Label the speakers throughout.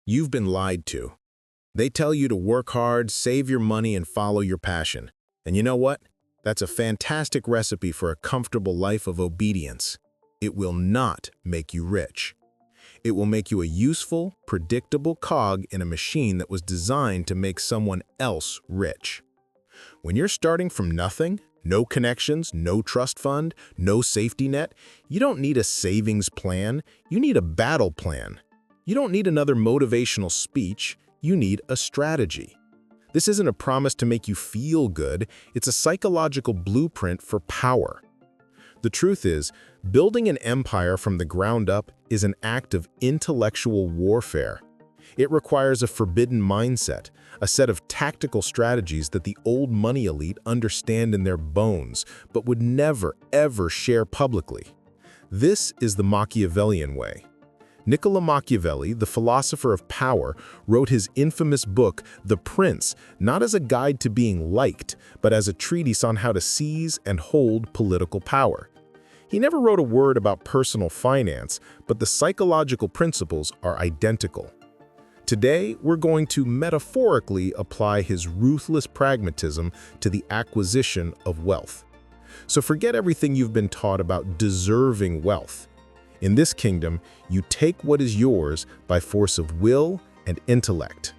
Speaker 1: You've been lied to. They tell you to work hard, save your money, and follow your passion. And you know what? That's a fantastic recipe for a comfortable life of obedience. It will not make you rich. It will make you a useful, predictable cog in a machine that was designed to make someone else rich. When you're starting from nothing, no connections, no trust fund, no safety net, you don't need a savings plan, you need a battle plan. You don't need another motivational speech, you need a strategy. This isn't a promise to make you feel good, it's a psychological blueprint for power. The truth is, building an empire from the ground up is an act of intellectual warfare. It requires a forbidden mindset, a set of tactical strategies that the old money elite understand in their bones, but would never, ever share publicly. This is the Machiavellian way. Niccolo Machiavelli, the philosopher of power, wrote his infamous book, The Prince, not as a guide to being liked, but as a treatise on how to seize and hold political power. He never wrote a word about personal finance, but the psychological principles are identical. Today, we're going to metaphorically apply his ruthless pragmatism to the acquisition of wealth. So forget everything you've been taught about deserving wealth. In this kingdom, you take what is yours by force of will and intellect.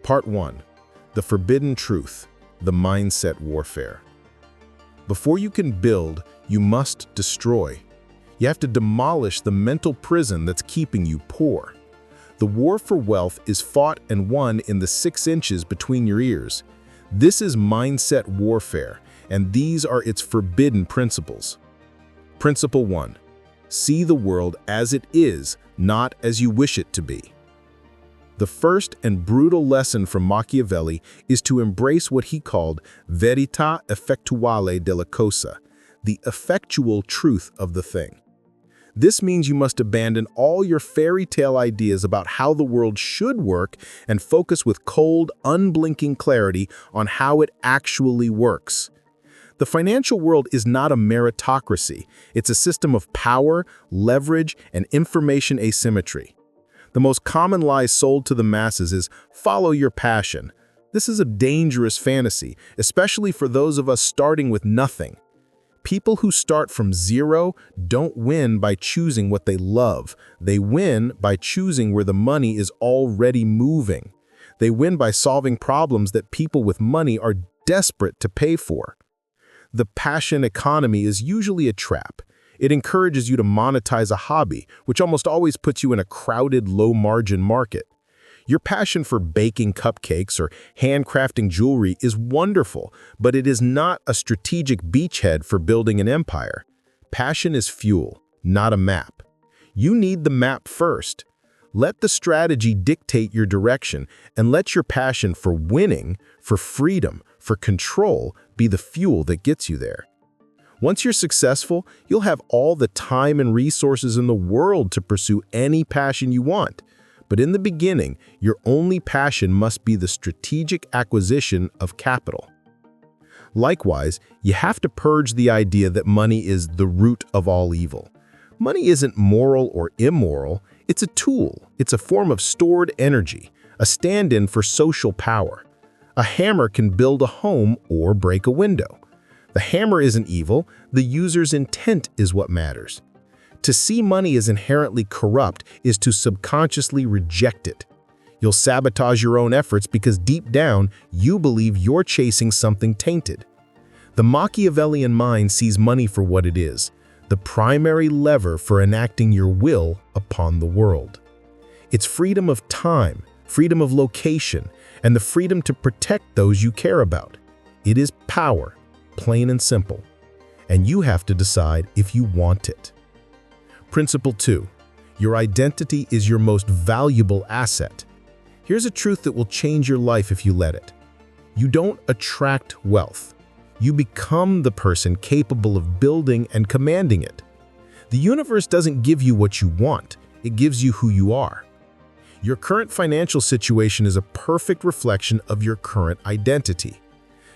Speaker 1: Part 1. The Forbidden Truth, the Mindset Warfare. Before you can build, you must destroy. You have to demolish the mental prison that's keeping you poor. The war for wealth is fought and won in the 6 inches between your ears. This is mindset warfare, and these are its forbidden principles. Principle 1. See the world as it is, not as you wish it to be. The first and brutal lesson from Machiavelli is to embrace what he called verità effettuale della cosa, the effectual truth of the thing. This means you must abandon all your fairy tale ideas about how the world should work and focus with cold, unblinking clarity on how it actually works. The financial world is not a meritocracy. It's a system of power, leverage, and information asymmetry. The most common lie sold to the masses is, follow your passion. This is a dangerous fantasy, especially for those of us starting with nothing. People who start from zero don't win by choosing what they love. They win by choosing where the money is already moving. They win by solving problems that people with money are desperate to pay for. The passion economy is usually a trap. It encourages you to monetize a hobby, which almost always puts you in a crowded, low-margin market. Your passion for baking cupcakes or handcrafting jewelry is wonderful, but it is not a strategic beachhead for building an empire. Passion is fuel, not a map. You need the map first. Let the strategy dictate your direction, and let your passion for winning, for freedom, for control be the fuel that gets you there. Once you're successful, you'll have all the time and resources in the world to pursue any passion you want. But in the beginning, your only passion must be the strategic acquisition of capital. Likewise, you have to purge the idea that money is the root of all evil. Money isn't moral or immoral, it's a tool. It's a form of stored energy, a stand-in for social power. A hammer can build a home or break a window. The hammer isn't evil, the user's intent is what matters. To see money as inherently corrupt is to subconsciously reject it. You'll sabotage your own efforts because deep down, you believe you're chasing something tainted. The Machiavellian mind sees money for what it is, the primary lever for enacting your will upon the world. It's freedom of time, freedom of location, and the freedom to protect those you care about. It is power, plain and simple, and you have to decide if you want it. Principle 2. Your identity is your most valuable asset. Here's a truth that will change your life if you let it. You don't attract wealth. You become the person capable of building and commanding it. The universe doesn't give you what you want, it gives you who you are. Your current financial situation is a perfect reflection of your current identity.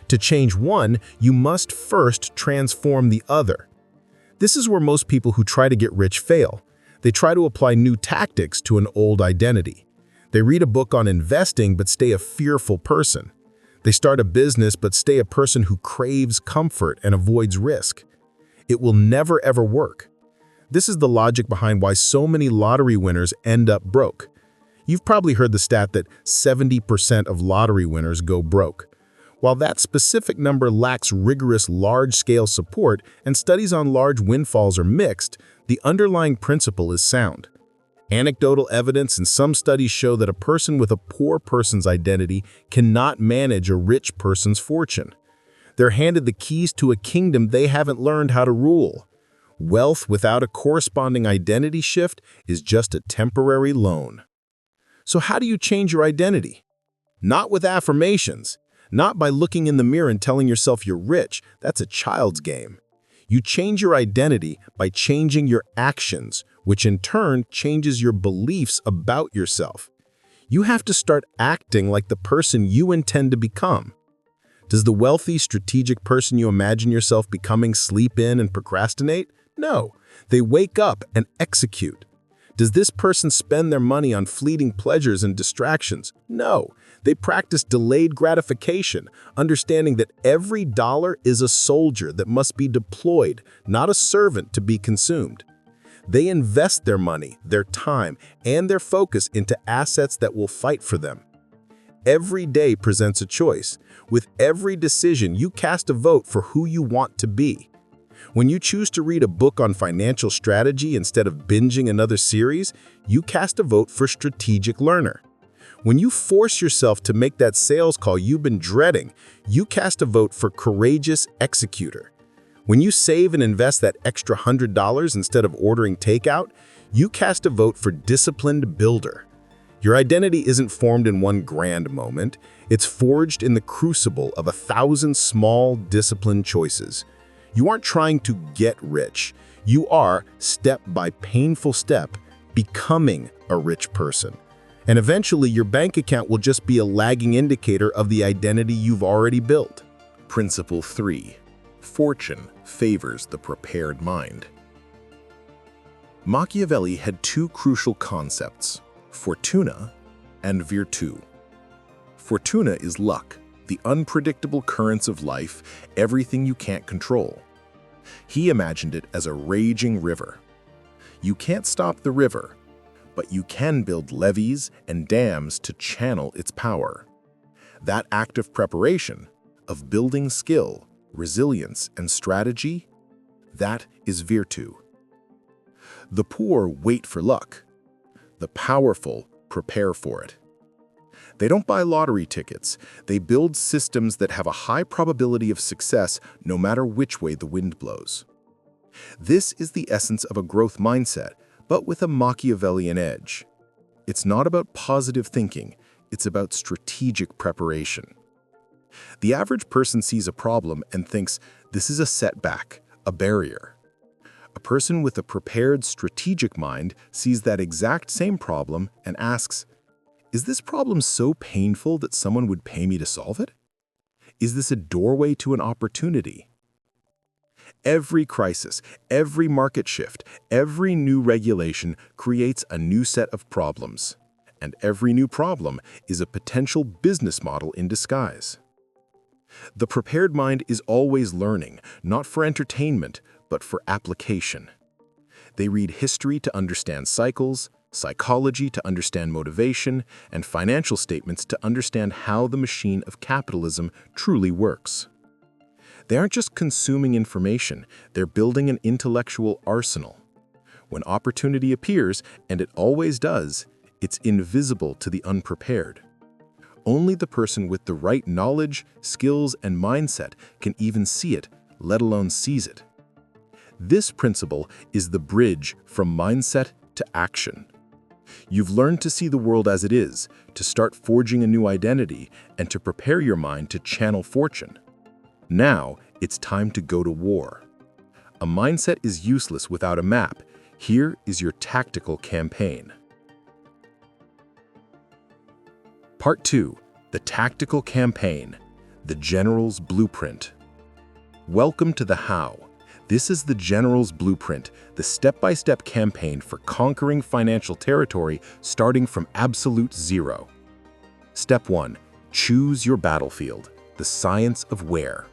Speaker 1: To change one, you must first transform the other. This is where most people who try to get rich fail. They try to apply new tactics to an old identity. They read a book on investing but stay a fearful person. They start a business but stay a person who craves comfort and avoids risk. It will never ever work. This is the logic behind why so many lottery winners end up broke. You've probably heard the stat that 70% of lottery winners go broke. While that specific number lacks rigorous large-scale support and studies on large windfalls are mixed, the underlying principle is sound. Anecdotal evidence and some studies show that a person with a poor person's identity cannot manage a rich person's fortune. They're handed the keys to a kingdom they haven't learned how to rule. Wealth without a corresponding identity shift is just a temporary loan. So how do you change your identity? Not with affirmations. Not by looking in the mirror and telling yourself you're rich. That's a child's game. You change your identity by changing your actions, which in turn changes your beliefs about yourself. You have to start acting like the person you intend to become. Does the wealthy, strategic person you imagine yourself becoming sleep in and procrastinate? No, they wake up and execute. Does this person spend their money on fleeting pleasures and distractions? No, they practice delayed gratification, understanding that every dollar is a soldier that must be deployed, not a servant to be consumed. They invest their money, their time, and their focus into assets that will fight for them. Every day presents a choice. With every decision, you cast a vote for who you want to be. When you choose to read a book on financial strategy instead of binging another series, you cast a vote for strategic learner. When you force yourself to make that sales call you've been dreading, you cast a vote for courageous executor. When you save and invest that extra $100 instead of ordering takeout, you cast a vote for disciplined builder. Your identity isn't formed in one grand moment. It's forged in the crucible of 1,000 small, disciplined choices. You aren't trying to get rich. You are, step by painful step, becoming a rich person. And eventually, your bank account will just be a lagging indicator of the identity you've already built.
Speaker 2: Principle 3. Fortune favors the prepared mind. Machiavelli had two crucial concepts, fortuna and virtù. Fortuna is luck, the unpredictable currents of life, everything you can't control. He imagined it as a raging river. You can't stop the river, but you can build levees and dams to channel its power. That act of preparation, of building skill, resilience, and strategy, that is virtù. The poor wait for luck. The powerful prepare for it. They don't buy lottery tickets. They build systems that have a high probability of success no matter which way the wind blows. This is the essence of a growth mindset, but with a Machiavellian edge. It's not about positive thinking, it's about strategic preparation. The average person sees a problem and thinks, this is a setback, a barrier. A person with a prepared strategic mind sees that exact same problem and asks, is this problem so painful that someone would pay me to solve it? Is this a doorway to an opportunity? Every crisis, every market shift, every new regulation creates a new set of problems. And every new problem is a potential business model in disguise. The prepared mind is always learning, not for entertainment, but for application. They read history to understand cycles, psychology to understand motivation, and financial statements to understand how the machine of capitalism truly works. They aren't just consuming information, they're building an intellectual arsenal. When opportunity appears, and it always does, it's invisible to the unprepared. Only the person with the right knowledge, skills, and mindset can even see it, let alone seize it. This principle is the bridge from mindset to action. You've learned to see the world as it is, to start forging a new identity, and to prepare your mind to channel fortune. Now, it's time to go to war. A mindset is useless without a map. Here is your tactical campaign. Part 2. The Tactical Campaign. The General's Blueprint. Welcome to the How. This is the general's blueprint, the step-by-step campaign for conquering financial territory starting from absolute zero. Step 1. Choose your battlefield, the science of where.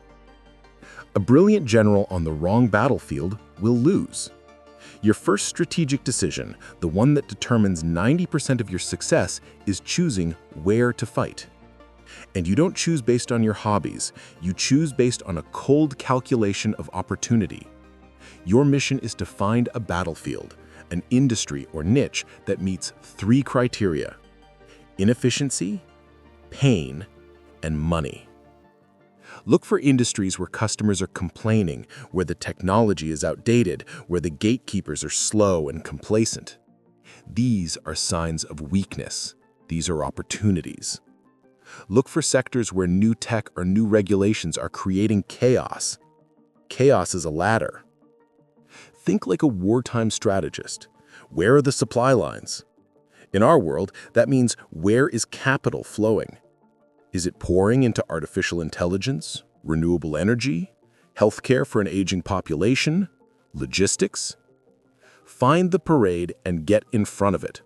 Speaker 2: A brilliant general on the wrong battlefield will lose. Your first strategic decision, the one that determines 90% of your success, is choosing where to fight. And you don't choose based on your hobbies, you choose based on a cold calculation of opportunity. Your mission is to find a battlefield, an industry or niche that meets 3 criteria: inefficiency, pain, and money. Look for industries where customers are complaining, where the technology is outdated, where the gatekeepers are slow and complacent. These are signs of weakness. These are opportunities. Look for sectors where new tech or new regulations are creating chaos. Chaos is a ladder. Think like a wartime strategist. Where are the supply lines? In our world, that means where is capital flowing? Is it pouring into artificial intelligence, renewable energy, healthcare for an aging population, logistics? Find the parade and get in front of it.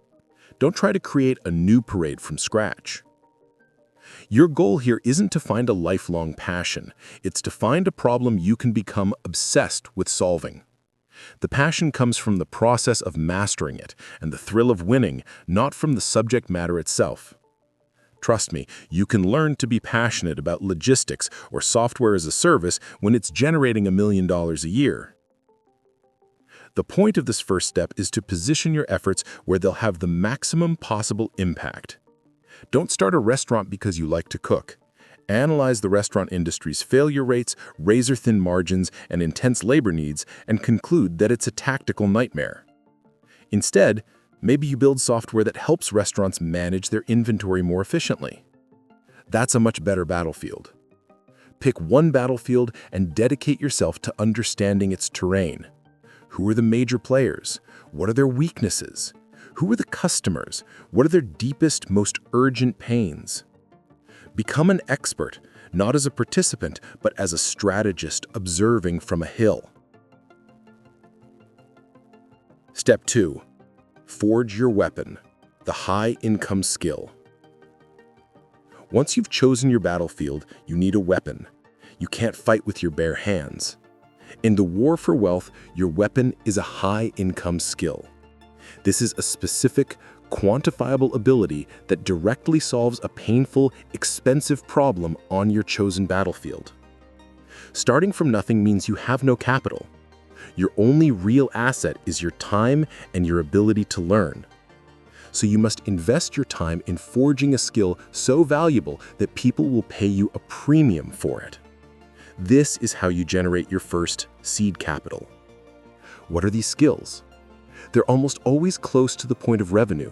Speaker 2: Don't try to create a new parade from scratch. Your goal here isn't to find a lifelong passion. It's to find a problem you can become obsessed with solving. The passion comes from the process of mastering it and the thrill of winning, not from the subject matter itself. Trust me, you can learn to be passionate about logistics or software as a service when it's generating $1 million a year. The point of this first step is to position your efforts where they'll have the maximum possible impact. Don't start a restaurant because you like to cook. Analyze the restaurant industry's failure rates, razor-thin margins, and intense labor needs, and conclude that it's a tactical nightmare. Instead, maybe you build software that helps restaurants manage their inventory more efficiently. That's a much better battlefield. Pick one battlefield and dedicate yourself to understanding its terrain. Who are the major players? What are their weaknesses? Who are the customers? What are their deepest, most urgent pains? Become an expert, not as a participant, but as a strategist observing from a hill. Step 2. Forge your weapon, the high-income skill. Once you've chosen your battlefield, you need a weapon. You can't fight with your bare hands. In the war for wealth, your weapon is a high-income skill. This is a specific, quantifiable ability that directly solves a painful, expensive problem on your chosen battlefield. Starting from nothing means you have no capital. Your only real asset is your time and your ability to learn. So you must invest your time in forging a skill so valuable that people will pay you a premium for it. This is how you generate your first seed capital. What are these skills? They're almost always close to the point of revenue.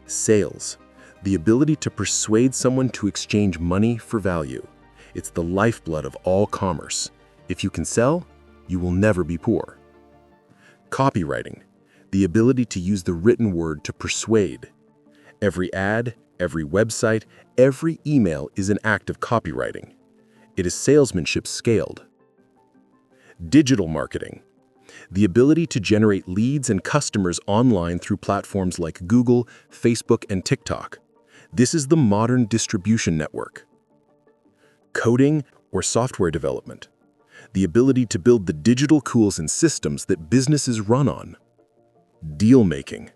Speaker 2: Sales, the ability to persuade someone to exchange money for value. It's the lifeblood of all commerce. If you can sell, you will never be poor. Copywriting, the ability to use the written word to persuade. Every ad, every website, every email is an act of copywriting. It is salesmanship scaled. Digital marketing, the ability to generate leads and customers online through platforms like Google, Facebook, and TikTok. This is the modern distribution network. Coding or software development, the ability to build the digital tools and systems that businesses run on. Deal making,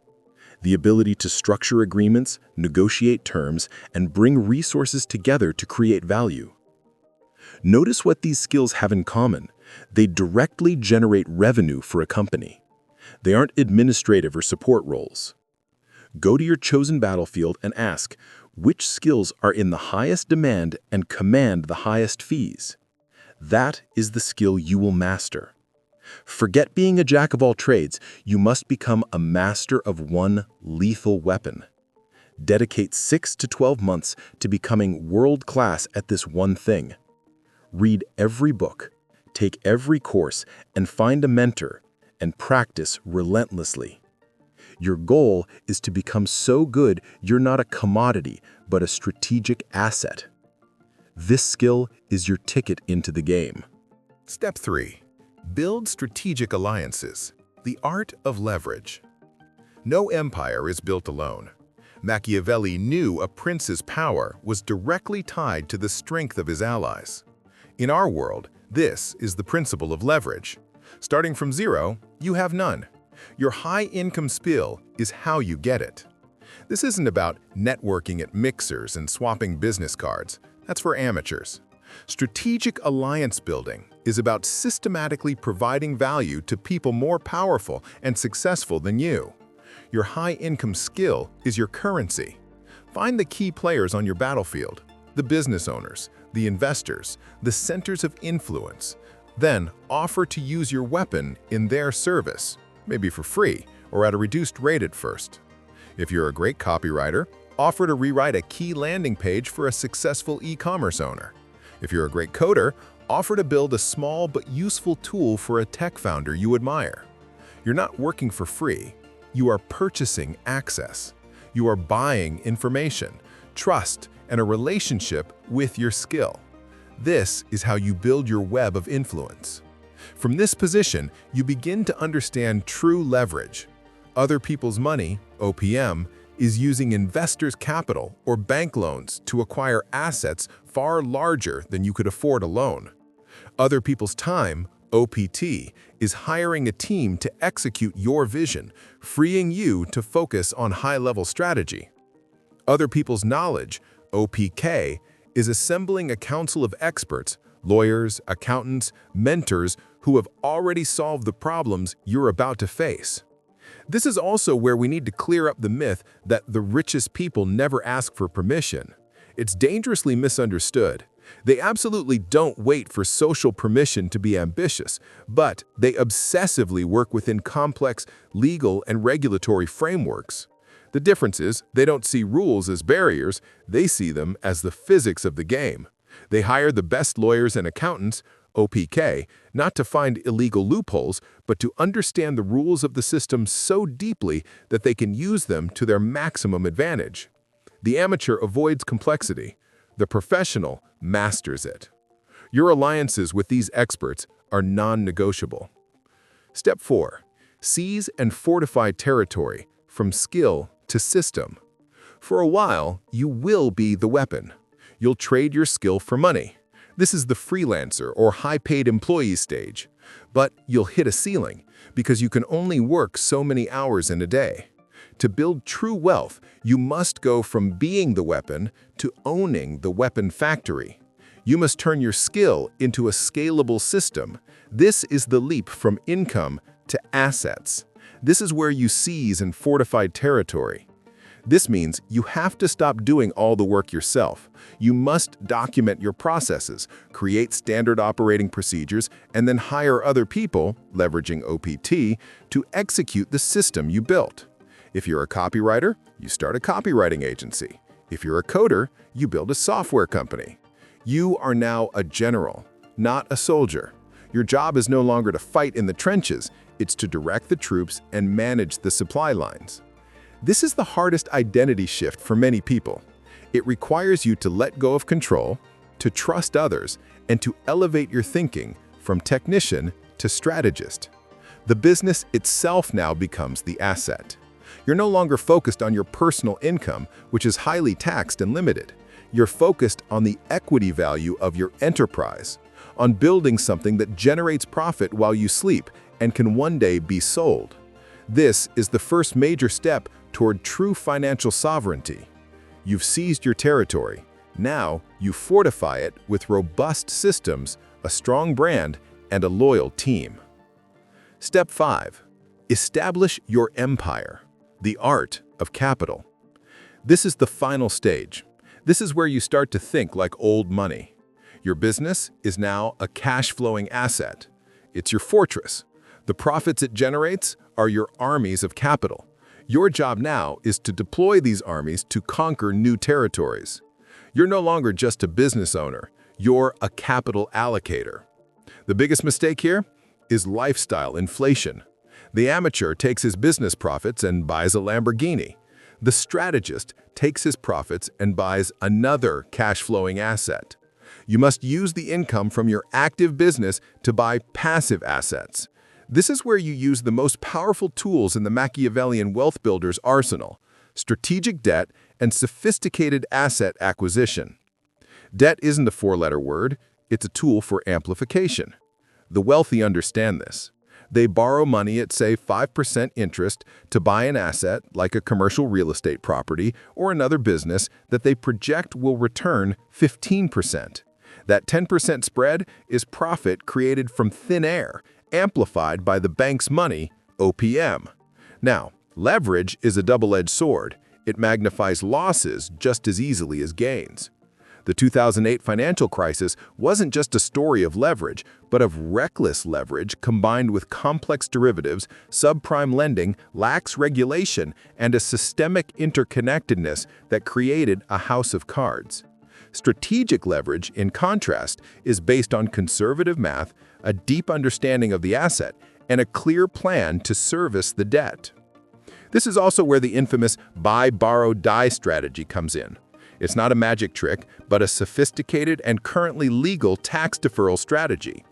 Speaker 2: the ability to structure agreements, negotiate terms, and bring resources together to create value. Notice what these skills have in common. They directly generate revenue for a company. They aren't administrative or support roles. Go to your chosen battlefield and ask, which skills are in the highest demand and command the highest fees? That is the skill you will master. Forget being a jack of all trades. You must become a master of one lethal weapon. Dedicate 6 to 12 months to becoming world-class at this one thing. Read every book, take every course, and find a mentor, and practice relentlessly. Your goal is to become so good you're not a commodity, but a strategic asset. This skill is your ticket into the game.
Speaker 1: Step 3.
Speaker 2: Build strategic alliances. The art of leverage. No empire is built alone. Machiavelli knew a prince's power was directly tied to the strength of his allies. In our world, this is the principle of leverage. Starting from zero, you have none. Your high-income skill is how you get it. This isn't about networking at mixers and swapping business cards. That's for amateurs. Strategic alliance building is about systematically providing value to people more powerful and successful than you. Your high-income skill is your currency. Find the key players on your battlefield, the business owners, the investors, the centers of influence. Then offer to use your weapon in their service, maybe for free or at a reduced rate at first. If you're a great copywriter, offer to rewrite a key landing page for a successful e-commerce owner. If you're a great coder, offer to build a small but useful tool for a tech founder you admire. You're not working for free. You are purchasing access. You are buying information, trust, and a relationship with your skill. This is how you build your web of influence. From this position, you begin to understand true leverage. Other people's money, OPM, is using investors' capital or bank loans to acquire assets far larger than you could afford alone. Other people's time, OPT, is hiring a team to execute your vision, freeing you to focus on high-level strategy. Other people's knowledge, OPK, is assembling a council of experts, lawyers, accountants, mentors who have already solved the problems you're about to face. This is also where we need to clear up the myth that the richest people never ask for permission. It's dangerously misunderstood. They absolutely don't wait for social permission to be ambitious, but they obsessively work within complex legal and regulatory frameworks. The difference is they don't see rules as barriers, they see them as the physics of the game. They hire the best lawyers and accountants, OPK, not to find illegal loopholes, but to understand the rules of the system so deeply that they can use them to their maximum advantage. The amateur avoids complexity. The professional masters it. Your alliances with these experts are non-negotiable. Step 4. Seize and fortify territory from skill to system. For a while, you will be the weapon. You'll trade your skill for money. This is the freelancer or high-paid employee stage. But you'll hit a ceiling because you can only work so many hours in a day. To build true wealth, you must go from being the weapon to owning the weapon factory. You must turn your skill into a scalable system. This is the leap from income to assets. This is where you seize and fortify territory. This means you have to stop doing all the work yourself. You must document your processes, create standard operating procedures, and then hire other people, leveraging OPT, to execute the system you built. If you're a copywriter, you start a copywriting agency. If you're a coder, you build a software company. You are now a general, not a soldier. Your job is no longer to fight in the trenches, it's to direct the troops and manage the supply lines. This is the hardest identity shift for many people. It requires you to let go of control, to trust others, and to elevate your thinking from technician to strategist. The business itself now becomes the asset. You're no longer focused on your personal income, which is highly taxed and limited. You're focused on the equity value of your enterprise, on building something that generates profit while you sleep and can one day be sold. This is the first major step toward true financial sovereignty. You've seized your territory. Now you fortify it with robust systems, a strong brand, and a loyal team. Step 5. Establish your empire. The art of capital. This is the final stage. This is where you start to think like old money. Your business is now a cash-flowing asset. It's your fortress. The profits it generates are your armies of capital. Your job now is to deploy these armies to conquer new territories. You're no longer just a business owner. You're a capital allocator. The biggest mistake here is lifestyle inflation. The amateur takes his business profits and buys a Lamborghini. The strategist takes his profits and buys another cash-flowing asset. You must use the income from your active business to buy passive assets. This is where you use the most powerful tools in the Machiavellian wealth builder's arsenal: strategic debt and sophisticated asset acquisition. Debt isn't a four-letter word, it's a tool for amplification. The wealthy understand this. They borrow money at, say, 5% interest to buy an asset like a commercial real estate property or another business that they project will return 15%. That 10% spread is profit created from thin air, amplified by the bank's money, OPM. Now, leverage is a double-edged sword. It magnifies losses just as easily as gains. The 2008 financial crisis wasn't just a story of leverage, but of reckless leverage combined with complex derivatives, subprime lending, lax regulation, and a systemic interconnectedness that created a house of cards. Strategic leverage, in contrast, is based on conservative math, a deep understanding of the asset, and a clear plan to service the debt. This is also where the infamous buy, borrow, die strategy comes in. It's not a magic trick, but a sophisticated and currently legal tax deferral strategy.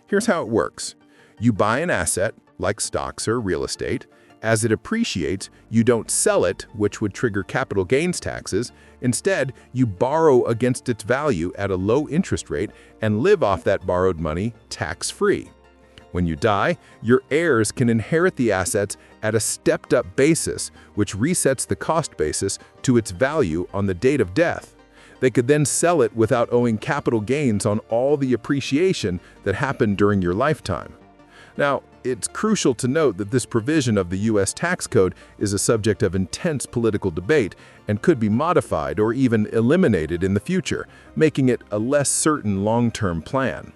Speaker 2: Here's how it works. You buy an asset, like stocks or real estate. As it appreciates, you don't sell it, which would trigger capital gains taxes. Instead, you borrow against its value at a low interest rate and live off that borrowed money tax-free. When you die, your heirs can inherit the assets at a stepped-up basis, which resets the cost basis to its value on the date of death. They could then sell it without owing capital gains on all the appreciation that happened during your lifetime. Now, it's crucial to note that this provision of the U.S. tax code is a subject of intense political debate and could be modified or even eliminated in the future, making it a less certain long-term plan.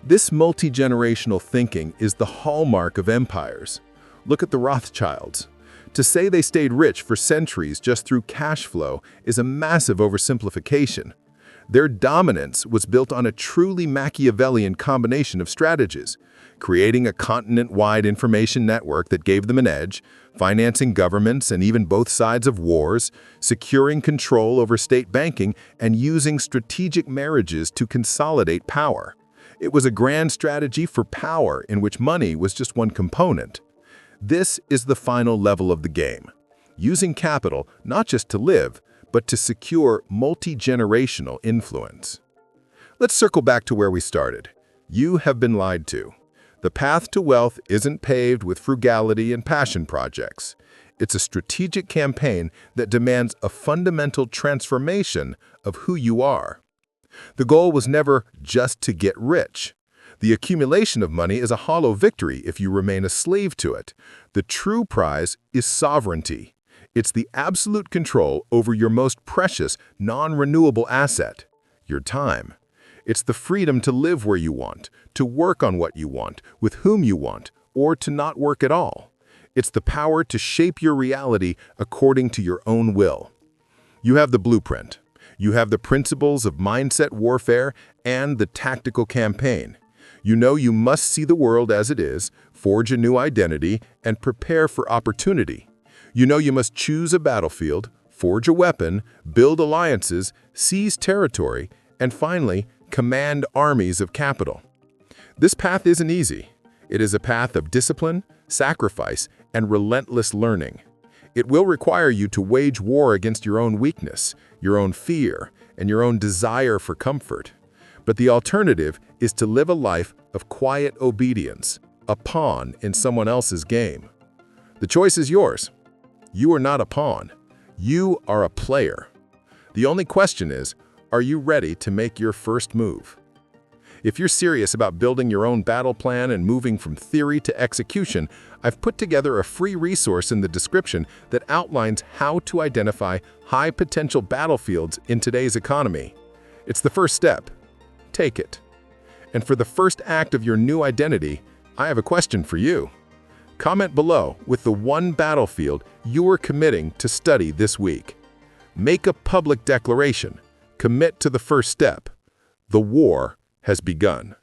Speaker 2: This multi-generational thinking is the hallmark of empires. Look at the Rothschilds. To say they stayed rich for centuries just through cash flow is a massive oversimplification. Their dominance was built on a truly Machiavellian combination of strategies: creating a continent-wide information network that gave them an edge, financing governments and even both sides of wars, securing control over state banking, and using strategic marriages to consolidate power. It was a grand strategy for power in which money was just one component. This is the final level of the game, using capital not just to live, but to secure multi-generational influence. Let's circle back to where we started. You have been lied to. The path to wealth isn't paved with frugality and passion projects. It's a strategic campaign that demands a fundamental transformation of who you are. The goal was never just to get rich. The accumulation of money is a hollow victory if you remain a slave to it. The true prize is sovereignty. It's the absolute control over your most precious, non-renewable asset, your time. It's the freedom to live where you want, to work on what you want, with whom you want, or to not work at all. It's the power to shape your reality according to your own will. You have the blueprint. You have the principles of mindset warfare and the tactical campaign. You know you must see the world as it is, forge a new identity, and prepare for opportunity. You know you must choose a battlefield, forge a weapon, build alliances, seize territory, and finally, command armies of capital. This path isn't easy. It is a path of discipline, sacrifice, and relentless learning. It will require you to wage war against your own weakness, your own fear, and your own desire for comfort. But the alternative is to live a life of quiet obedience, a pawn in someone else's game. The choice is yours. You are not a pawn. You are a player. The only question is, are you ready to make your first move? If you're serious about building your own battle plan and moving from theory to execution, I've put together a free resource in the description that outlines how to identify high-potential battlefields in today's economy. It's the first step. Take it. And for the first act of your new identity, I have a question for you. Comment below with the one battlefield you are committing to study this week. Make a public declaration. Commit to the first step. The war has begun.